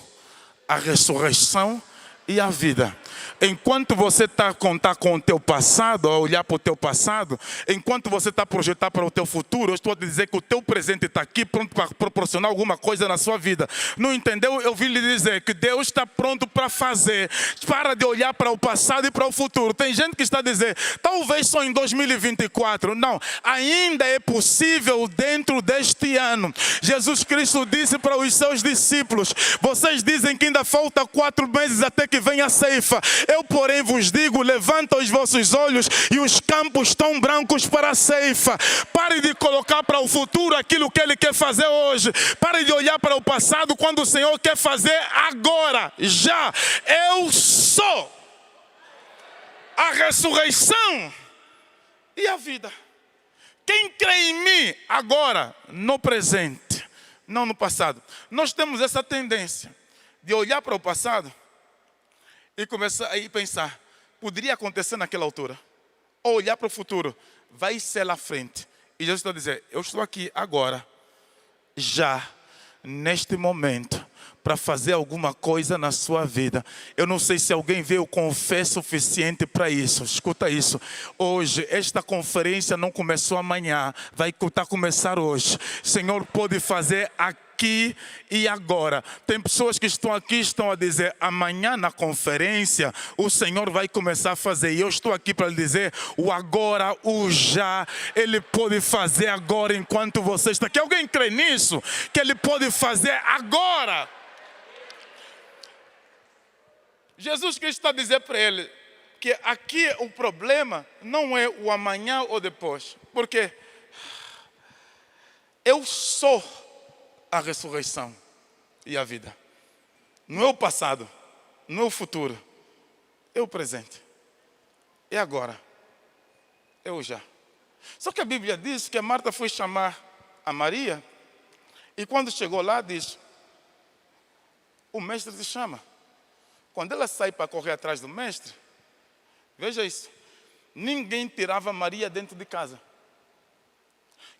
a ressurreição e a vida. Enquanto você está a contar com o teu passado, a olhar para o teu passado, enquanto você está a projetar para o teu futuro, eu estou a dizer que o teu presente está aqui pronto para proporcionar alguma coisa na sua vida. Não entendeu? Eu vim lhe dizer que Deus está pronto para fazer. Para de olhar para o passado e para o futuro. Tem gente que está a dizer, talvez só em 2024. Não, ainda é possível dentro deste ano. Jesus Cristo disse para os seus discípulos, vocês dizem que ainda falta 4 meses até que venha a ceifa. Eu, porém, vos digo, levanta os vossos olhos e os campos estão brancos para a ceifa. Pare de colocar para o futuro aquilo que Ele quer fazer hoje. Pare de olhar para o passado quando o Senhor quer fazer agora, já. Eu sou a ressurreição e a vida. Quem crê em mim agora, no presente, não no passado. Nós temos essa tendência de olhar para o passado e começar a pensar, poderia acontecer naquela altura. Ou olhar para o futuro, vai ser lá frente. E Jesus está dizendo, eu estou aqui agora, já, neste momento, para fazer alguma coisa na sua vida. Eu não sei se alguém veio com fé suficiente para isso. Escuta isso. Hoje, esta conferência não começou amanhã, vai começar hoje. O Senhor pode fazer aqui e agora. Tem pessoas que estão aqui, estão a dizer, amanhã na conferência, o Senhor vai começar a fazer. E eu estou aqui para lhe dizer, o agora, o já, Ele pode fazer agora enquanto você está aqui. Alguém crê nisso? Que Ele pode fazer agora. Jesus Cristo está a dizer para ele que aqui o problema não é o amanhã ou depois. Porque eu sou a ressurreição e a vida. Não é o passado, não é o futuro, é o presente. É agora, é o já. Só que a Bíblia diz que a Marta foi chamar a Maria e quando chegou lá diz, o mestre te chama. Quando ela sai para correr atrás do mestre, veja isso, ninguém tirava Maria dentro de casa.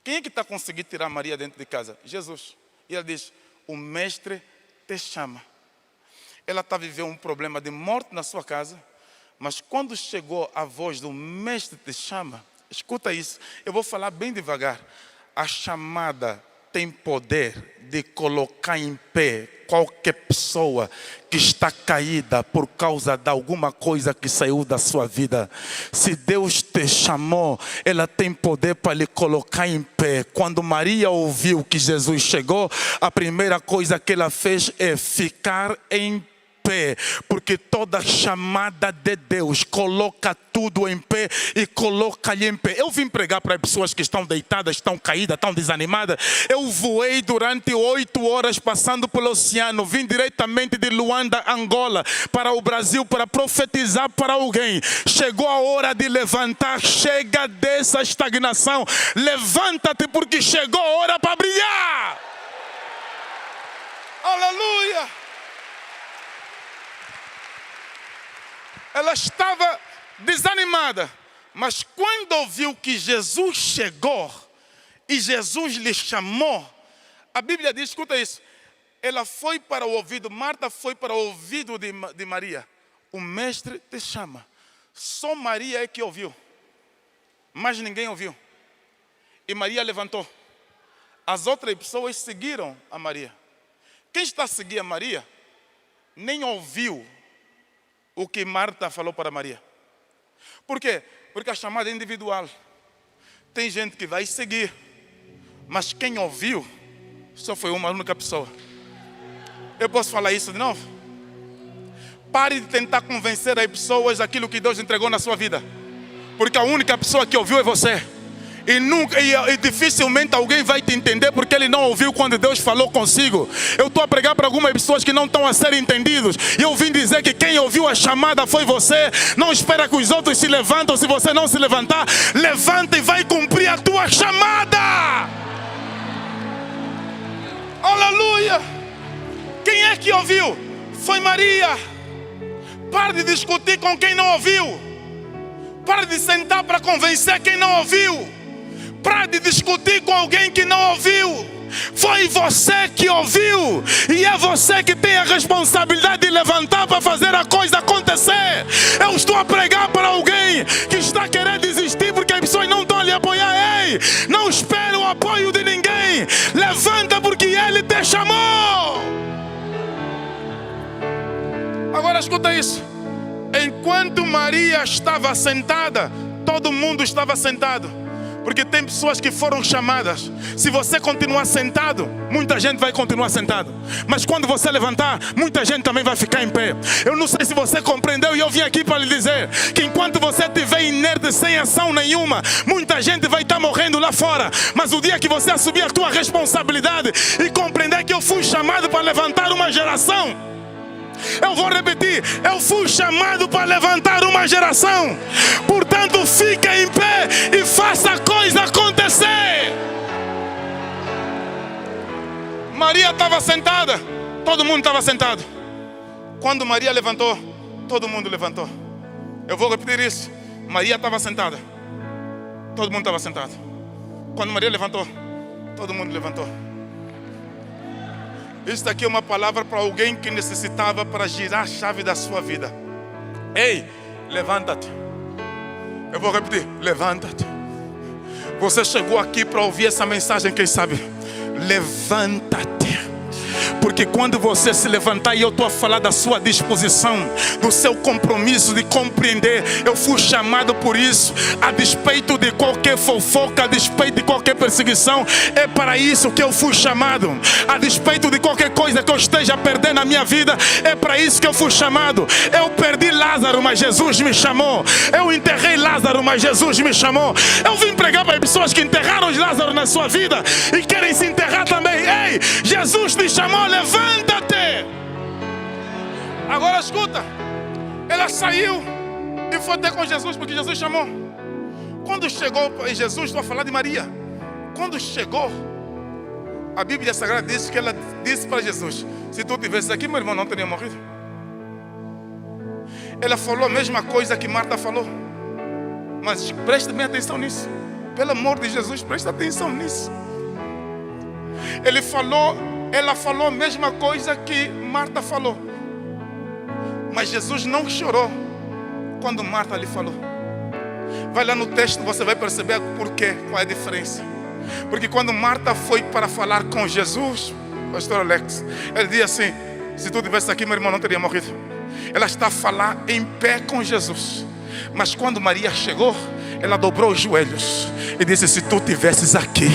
Quem é que está conseguindo tirar Maria dentro de casa? Jesus. E ela diz, o mestre te chama. Ela está vivendo um problema de morte na sua casa, mas quando chegou a voz do mestre te chama, escuta isso, eu vou falar bem devagar. A chamada tem poder de colocar em pé qualquer pessoa que está caída por causa de alguma coisa que saiu da sua vida. Se Deus te chamou, ela tem poder para lhe colocar em pé. Quando Maria ouviu que Jesus chegou, a primeira coisa que ela fez é ficar em pé. Porque toda chamada de Deus coloca tudo em pé e coloca-lhe em pé. Eu vim pregar para pessoas que estão deitadas, estão caídas, estão desanimadas. Eu voei durante 8 horas passando pelo oceano. Vim diretamente de Luanda, Angola, para o Brasil para profetizar para alguém. Chegou a hora de levantar. Chega dessa estagnação. Levanta-te porque chegou a hora para brilhar. Aleluia. Ela estava desanimada, mas quando ouviu que Jesus chegou e Jesus lhe chamou, a Bíblia diz, escuta isso, ela foi para o ouvido, Marta foi para o ouvido de Maria. O mestre te chama. Só Maria é que ouviu, mas ninguém ouviu. E Maria levantou. As outras pessoas seguiram a Maria. Quem está a seguir a Maria nem ouviu o que Marta falou para Maria. Por quê? Porque a chamada é individual. Tem gente que vai seguir, mas quem ouviu só foi uma única pessoa. Eu posso falar isso de novo? Pare de tentar convencer as pessoas daquilo que Deus entregou na sua vida. Porque a única pessoa que ouviu é você. E dificilmente alguém vai te entender porque ele não ouviu quando Deus falou consigo. Eu estou a pregar para algumas pessoas que não estão a ser entendidos. E eu vim dizer que quem ouviu a chamada foi você. Não espera que os outros se levantem. Se você não se levantar, levanta e vai cumprir a tua chamada. Aleluia! Quem é que ouviu? Foi Maria. Pare de discutir com quem não ouviu. Pare de sentar para convencer quem não ouviu. Pare de discutir com alguém que não ouviu. Foi você que ouviu. E é você que tem a responsabilidade de levantar para fazer a coisa acontecer. Eu estou a pregar para alguém que está querendo desistir porque as pessoas não estão a lhe apoiar. Ei, não espere o apoio de ninguém. Levanta porque Ele te chamou. Agora escuta isso. Enquanto Maria estava sentada, todo mundo estava sentado. Porque tem pessoas que foram chamadas. Se você continuar sentado, muita gente vai continuar sentado. Mas quando você levantar, muita gente também vai ficar em pé. Eu não sei se você compreendeu. E eu vim aqui para lhe dizer que enquanto você estiver inerte, sem ação nenhuma, muita gente vai estar morrendo lá fora. Mas o dia que você assumir a tua responsabilidade e compreender que eu fui chamado para levantar uma geração. Eu vou repetir, eu fui chamado para levantar uma geração. Portanto, fica em pé e faça a coisa acontecer. Maria estava sentada, todo mundo estava sentado. Quando Maria levantou, todo mundo levantou. Eu vou repetir isso. Maria estava sentada, todo mundo estava sentado. Quando Maria levantou, todo mundo levantou. Isso aqui é uma palavra para alguém que necessitava para girar a chave da sua vida. Ei, levanta-te. Eu vou repetir, levanta-te. Você chegou aqui para ouvir essa mensagem, quem sabe? Levanta-te. Porque quando você se levantar, e eu estou a falar da sua disposição, do seu compromisso de compreender, eu fui chamado por isso, a despeito de qualquer fofoca, a despeito de qualquer perseguição, é para isso que eu fui chamado. A despeito de qualquer coisa que eu esteja perdendo na minha vida, é para isso que eu fui chamado. Eu perdi Lázaro, mas Jesus me chamou. Eu enterrei Lázaro, mas Jesus me chamou. Eu vim pregar para pessoas que enterraram Lázaro na sua vida e querem se enterrar também. Ei, Jesus te chamou, levanta-te. Agora escuta. Ela saiu e foi até com Jesus, porque Jesus chamou. Quando chegou Jesus, estou a falar de Maria. Quando chegou, a Bíblia Sagrada diz que ela disse para Jesus: se tu tivesse aqui, meu irmão não teria morrido. Ela falou a mesma coisa que Marta falou. Mas preste bem atenção nisso. Pelo amor de Jesus, preste atenção nisso. Ela falou a mesma coisa que Marta falou. Mas Jesus não chorou quando Marta lhe falou. Vai lá no texto, você vai perceber por quê, qual é a diferença. Porque quando Marta foi para falar com Jesus, pastor Alex, ele disse assim: se tu estivesse aqui, meu irmão não teria morrido. Ela está a falar em pé com Jesus. Mas quando Maria chegou, ela dobrou os joelhos e disse: se tu tivesses aqui,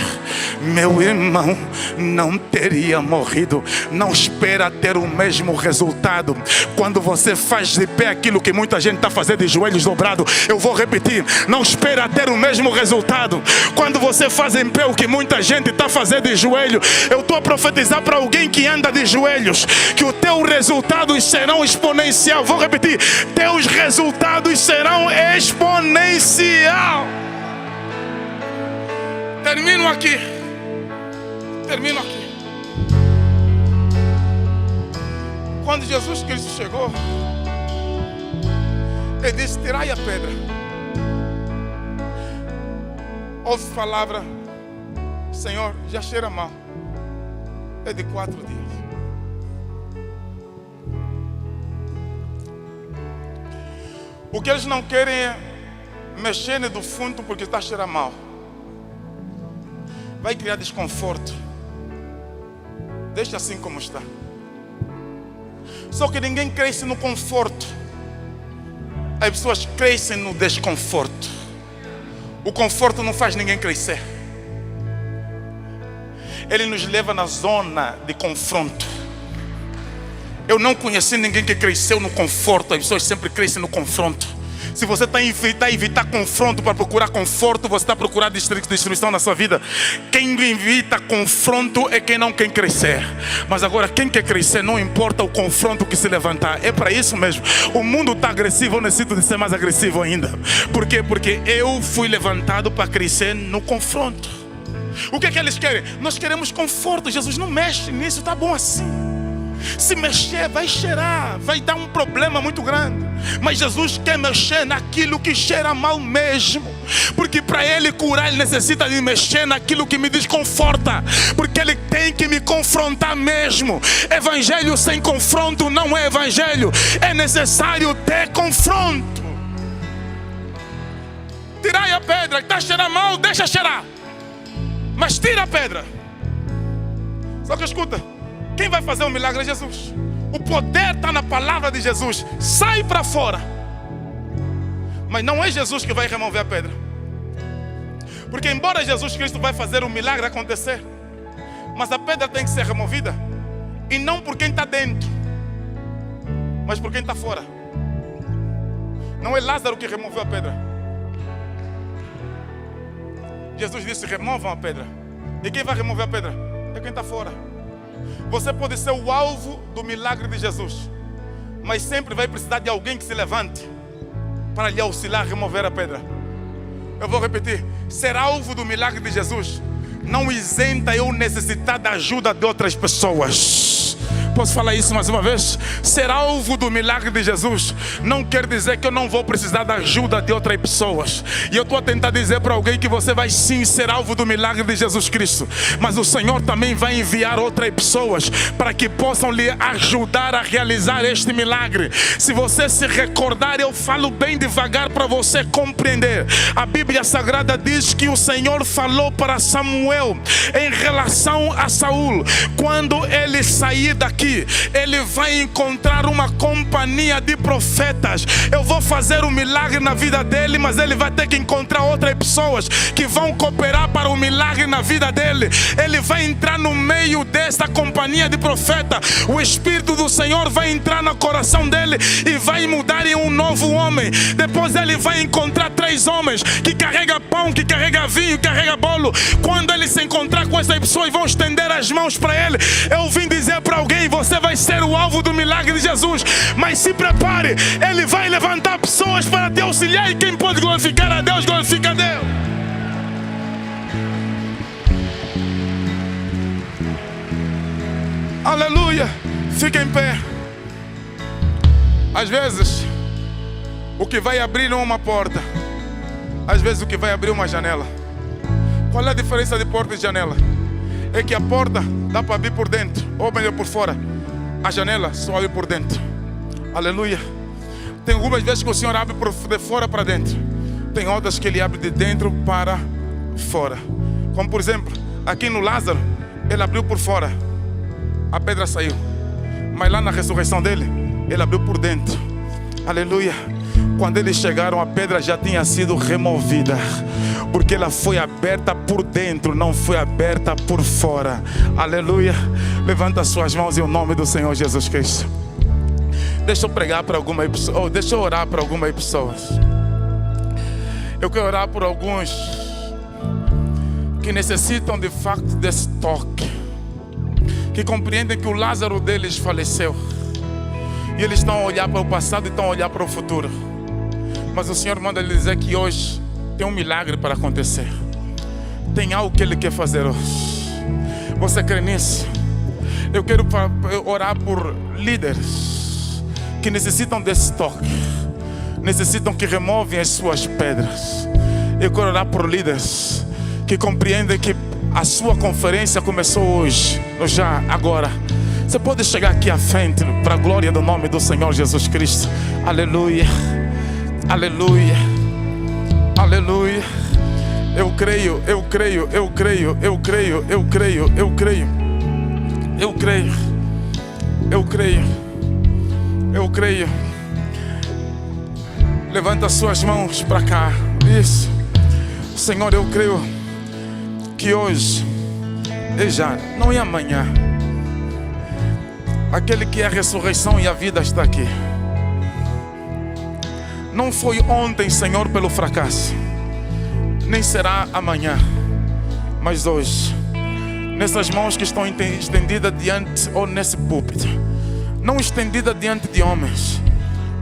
meu irmão não teria morrido. Não espera ter o mesmo resultado. Quando você faz de pé aquilo que muita gente está fazendo de joelhos dobrados, eu vou repetir, não espera ter o mesmo resultado. Quando você faz em pé o que muita gente está fazendo de joelho, eu estou a profetizar para alguém que anda de joelhos, que os teus resultados serão exponencial. Vou repetir, teus resultados serão exponencial. Termino aqui. Quando Jesus Cristo chegou, Ele disse: tirai a pedra. Ouve a palavra: Senhor, já cheira mal. É de 4 dias. O que eles não querem é mexer no defunto porque está cheirando mal. Vai criar desconforto. Deixa assim como está. Só que ninguém cresce no conforto. As pessoas crescem no desconforto. O conforto não faz ninguém crescer. Ele nos leva na zona de confronto. Eu não conheci ninguém que cresceu no conforto. As pessoas sempre crescem no confronto. Se você está a evitar confronto para procurar conforto, você está a procurar destruição na sua vida. Quem evita confronto é quem não quer crescer. Mas agora quem quer crescer, não importa o confronto que se levantar. É para isso mesmo. O mundo está agressivo, eu necessito de ser mais agressivo ainda. Por quê? Porque eu fui levantado para crescer no confronto. O que é que eles querem? Nós queremos conforto. Jesus não mexe nisso, está bom assim. Se mexer, vai cheirar, vai dar um problema muito grande. Mas Jesus quer mexer naquilo que cheira mal mesmo. Porque para Ele curar, Ele necessita de mexer naquilo que me desconforta. Porque Ele tem que me confrontar mesmo. Evangelho sem confronto não é evangelho. É necessário ter confronto. Tirai a pedra, que está cheirando mal, deixa cheirar. Mas tira a pedra. Só que escuta, quem vai fazer o milagre é Jesus. O poder está na palavra de Jesus. Sai para fora. Mas não é Jesus que vai remover a pedra. Porque embora Jesus Cristo vai fazer o milagre acontecer, mas a pedra tem que ser removida. E não por quem está dentro, mas por quem está fora. Não é Lázaro que removeu a pedra. Jesus disse: removam a pedra. E quem vai remover a pedra? É quem está fora. Você pode ser o alvo do milagre de Jesus, mas sempre vai precisar de alguém que se levante para lhe auxiliar a remover a pedra. Eu vou repetir: ser alvo do milagre de Jesus não isenta eu necessitar da ajuda de outras pessoas. Posso falar isso mais uma vez? Ser alvo do milagre de Jesus não quer dizer que eu não vou precisar da ajuda de outras pessoas. E eu estou a tentar dizer para alguém que você vai sim ser alvo do milagre de Jesus Cristo, mas o Senhor também vai enviar outras pessoas para que possam lhe ajudar a realizar este milagre. Se você se recordar, eu falo bem devagar para você compreender. A Bíblia Sagrada diz que o Senhor falou para Samuel em relação a Saul. Quando ele sair daqui, ele vai encontrar uma companhia de profetas. Eu vou fazer um milagre na vida dele, mas ele vai ter que encontrar outras pessoas que vão cooperar para o milagre na vida dele. Ele vai entrar no meio desta companhia de profeta. O Espírito do Senhor vai entrar no coração dele e vai mudar em um novo homem. Depois ele vai encontrar 3 homens que carregam pão, que carregam vinho, que carregam bolo. Quando ele se encontrar com essas pessoas, vão estender as mãos para ele. Eu vim dizer para alguém: você vai ser o alvo do milagre de Jesus. Mas se prepare, Ele vai levantar pessoas para te auxiliar. E quem pode glorificar a Deus, glorifica a Deus. Aleluia. Fica em pé. Às vezes o que vai abrir não é uma porta, às vezes o que vai abrir é uma janela. Qual é a diferença de porta e janela? É que a porta dá para abrir por dentro, ou melhor por fora. A janela só abre por dentro. Aleluia. Tem algumas vezes que o Senhor abre de fora para dentro. Tem outras que Ele abre de dentro para fora. Como por exemplo, aqui no Lázaro, Ele abriu por fora, a pedra saiu. Mas lá na ressurreição dele, Ele abriu por dentro. Aleluia. Quando eles chegaram, a pedra já tinha sido removida, porque ela foi aberta por dentro, não foi aberta por fora. Aleluia. Levanta suas mãos em nome do Senhor Jesus Cristo. Deixa eu pregar para algumas pessoas, deixa eu orar para algumas pessoas. Eu quero orar por alguns que necessitam de facto desse toque, que compreendem que o Lázaro deles faleceu e eles estão a olhar para o passado e estão a olhar para o futuro. Mas o Senhor manda lhe dizer que hoje tem um milagre para acontecer. Tem algo que Ele quer fazer hoje. Você crê nisso? Eu quero orar por líderes que necessitam desse toque, necessitam que removem as suas pedras. Eu quero orar por líderes que compreendem que a sua conferência começou hoje, já, agora. Você pode chegar aqui à frente para a glória do nome do Senhor Jesus Cristo. Aleluia. Aleluia. Aleluia. Eu creio, eu creio, eu creio, eu creio, eu creio, eu creio. Eu creio. Eu creio. Eu creio. Levanta suas mãos para cá. Isso. Senhor, eu creio que hoje e já, não é amanhã, aquele que é a ressurreição e a vida está aqui. Não foi ontem, Senhor, pelo fracasso, nem será amanhã, mas hoje, nessas mãos que estão estendidas diante, ou nesse púlpito, não estendida diante de homens,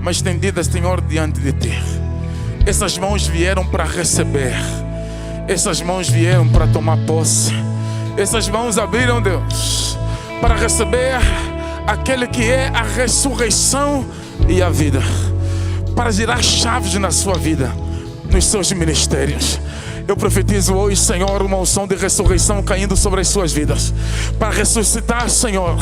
mas estendidas, Senhor, diante de Ti. Essas mãos vieram para receber, essas mãos vieram para tomar posse, essas mãos abriram, Deus, para receber aquele que é a ressurreição e a vida, para girar chaves na sua vida, nos seus ministérios. Eu profetizo hoje, Senhor, uma unção de ressurreição caindo sobre as suas vidas, para ressuscitar, Senhor,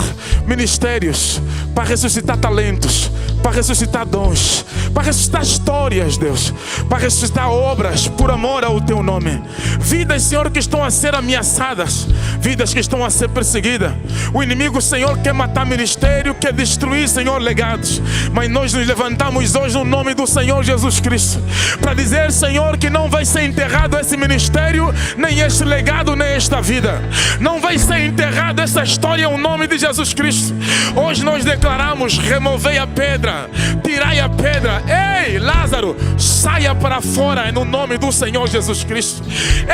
ministérios, para ressuscitar talentos, para ressuscitar dons, para ressuscitar histórias, Deus, para ressuscitar obras por amor ao Teu nome. Vidas, Senhor, que estão a ser ameaçadas, vidas que estão a ser perseguidas. O inimigo, Senhor, quer matar ministério, quer destruir, Senhor, legados, mas nós nos levantamos hoje no nome do Senhor Jesus Cristo, para dizer, Senhor, que não vai ser enterrado esse ministério, nem este legado, nem esta vida. Não vai ser enterrado essa história em nome de Jesus Cristo. Hoje nós declaramos: removei a pedra, tirai a pedra. Ei, Lázaro, saia para fora no nome do Senhor Jesus Cristo.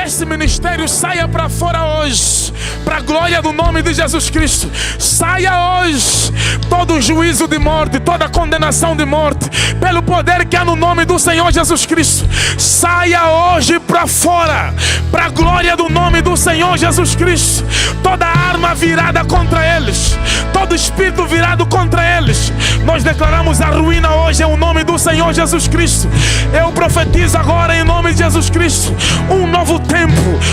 Esse ministério saia para fora hoje, para a glória do nome de Jesus Cristo. Saia hoje todo juízo de morte, toda condenação de morte, pelo poder que há no nome do Senhor Jesus Cristo. Saia hoje para fora, para a glória do nome do Senhor Jesus Cristo. Toda arma virada contra eles, todo espírito virado contra eles, nós declaramos a ruína hoje em nome do Senhor Jesus Cristo. Eu profetizo agora em nome de Jesus Cristo um novo tempo,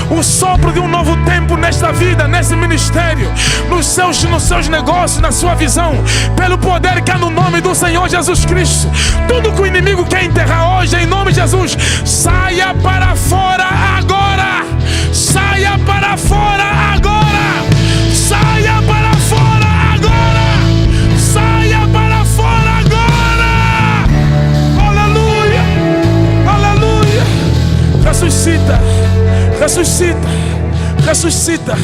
o sopro de um novo tempo nesta vida, nesse ministério, nos seus negócios, na sua visão, pelo poder que há no nome do Senhor Jesus Cristo. Tudo que o inimigo quer enterrar hoje, em nome de Jesus, saia para fora agora, saia para fora agora, saia para fora agora, saia para fora agora. Aleluia, aleluia. Ressuscita, ressuscita, ressuscita,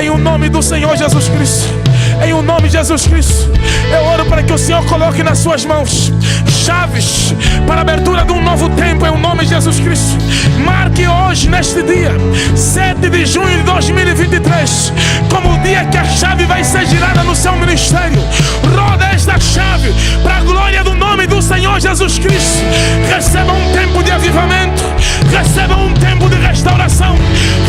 em o nome do Senhor Jesus Cristo. Em o nome de Jesus Cristo, eu oro para que o Senhor coloque nas suas mãos chaves para a abertura de um novo tempo, em o nome de Jesus Cristo. Marque hoje, neste dia, 7 de junho de 2023, como o dia que a chave vai ser girada no seu ministério. Roda esta chave para a glória do nome do Senhor Jesus Cristo. Receba um tempo de avivamento, receba um tempo de restauração,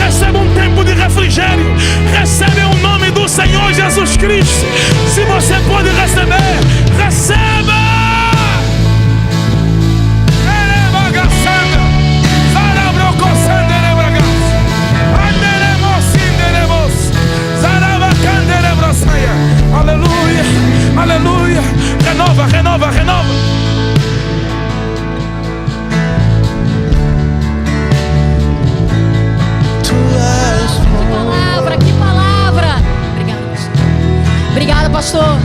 receba um tempo de refrigério, receba o nome do Senhor Jesus Cristo. Se você pode receber, receba. Aleluia, aleluia. Renova, renova, renova. Que palavra. Obrigada, pastor.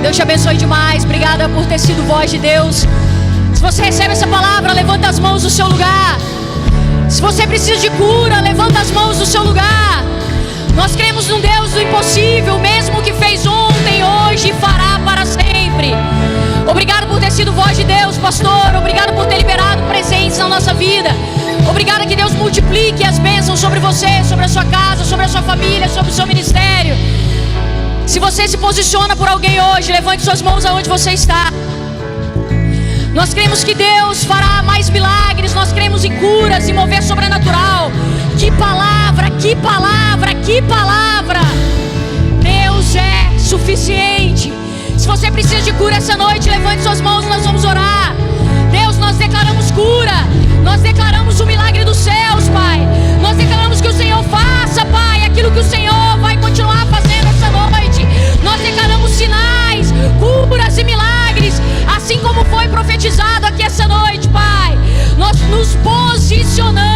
Deus te abençoe demais. Obrigada por ter sido voz de Deus. Se você recebe essa palavra, levanta as mãos do seu lugar. Se você precisa de cura, levanta as mãos do seu lugar. Nós cremos num Deus do impossível, mesmo que fez ontem, hoje e fará para sempre. Obrigado por ter sido voz de Deus, pastor. Obrigado por ter liberado presença na nossa vida. Obrigado, que Deus multiplique as bênçãos sobre você, sobre a sua casa, sobre a sua família, sobre o seu ministério. Se você se posiciona por alguém hoje, levante suas mãos aonde você está. Nós cremos que Deus fará mais milagres. Nós cremos em curas e mover sobrenatural. Que palavra, que palavra, que palavra. Deus é suficiente. Se você precisa de cura essa noite, levante suas mãos, nós vamos orar. Deus, nós declaramos cura. Nós declaramos o milagre dos céus, Pai. Nós declaramos que o Senhor faça, Pai, aquilo que o Senhor vai continuar fazendo essa noite. Nós declaramos sinais, curas e milagres, assim como foi profetizado aqui essa noite, Pai. Nós nos posicionamos